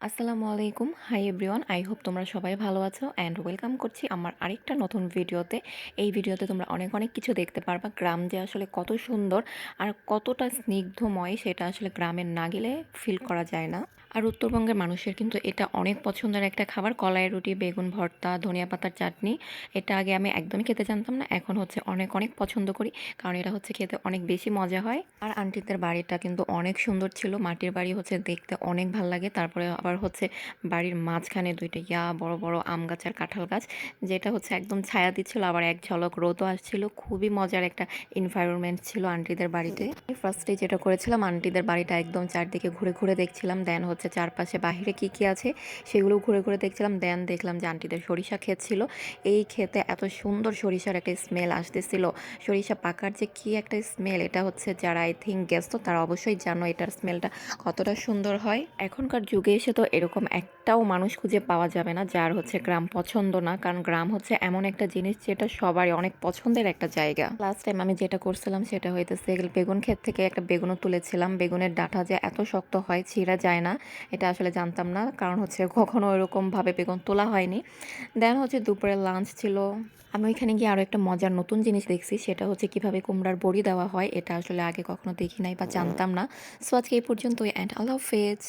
আসসালামু আলাইকুম, hi everyone. I hope তোমরা সবাই ভালো আছো অ্যান্ড ওয়েলকাম করছি আমার আরেকটা নতুন ভিডিওতে। এই ভিডিওতে তোমরা অনেক অনেক কিছু দেখতে পারবা। গ্রাম যে আসলে কত সুন্দর আর কতটা স্নিগ্ধময় সেটা আসলে গ্রামের না গেলে ফিল করা যায় না। আর উত্তরবঙ্গের মানুষের কিন্তু এটা অনেক পছন্দের একটা খাবার, কলাই রুটি, বেগুন ভর্তা, ধনিয়া পাতার চাটনি। এটা আগে আমি একদমই খেতে জানতাম না, এখন হচ্ছে অনেক অনেক পছন্দ করি, কারণ এটা হচ্ছে খেতে অনেক বেশি মজা হয়। আর আন্টিদের বাড়িটা কিন্তু অনেক সুন্দর ছিল, মাটির বাড়ি হচ্ছে দেখতে অনেক ভাল লাগে। তারপরে আবার হচ্ছে বাড়ির মাঝখানে দুইটা বড় বড় আম গাছ আর কাঁঠাল গাছ, যেটা হচ্ছে একদম ছায়া দিচ্ছিল, আবার এক ঝলক রোদও আসছিল। খুবই মজার একটা এনভায়রনমেন্ট ছিল আন্টিদের বাড়িতে। ফার্স্টে যেটা করেছিলাম, আন্টিদের বাড়িটা একদম চারদিকে ঘুরে ঘুরে দেখছিলাম, দেন হচ্ছে চারপাশে বাহিরে কি কি আছে সেগুলো ঘুরে ঘুরে দেখছিলাম। দেন দেখলাম যে আন্টিদের সরিষা ক্ষেত ছিল। এই ক্ষেতে এত সুন্দর সরিষার একটা স্মেল আসতেছিল, সরিষা পাকার যে কি একটা স্মেল, এটা হচ্ছে যারা আই থিঙ্ক গেছো তারা অবশ্যই জানো এটার স্মেলটা কতটা সুন্দর হয়। এখনকার যুগে এসে তো এরকম একটাও মানুষ খুঁজে পাওয়া যাবে না যার হচ্ছে গ্রাম পছন্দ না, কারণ গ্রাম হচ্ছে এমন একটা জিনিস যেটা সবারই অনেক পছন্দের একটা জায়গা। লাস্ট টাইম আমি যেটা করছিলাম সেটা হইতেছে বেগুন ক্ষেত থেকে একটা বেগুনও তুলেছিলাম। বেগুনের ডাঁটা যে এত শক্ত হয়, ছিঁড়া যায় না, এটা আসলে জানতাম না, কারণ হচ্ছে কখনো ওইরকমভাবে বেগুন তোলা হয়নি। দেন হচ্ছে দুপুরের লাঞ্চ ছিল। আমি ওইখানে গিয়ে আরও একটা মজার নতুন জিনিস দেখছি, সেটা হচ্ছে কিভাবে কুমড়ার বড়ি দেওয়া হয়। এটা আসলে আগে কখনো দেখি নাই বা জানতাম না। সো আজকে এই পর্যন্তই, অ্যান্ড আল্লাহ হাফেজ।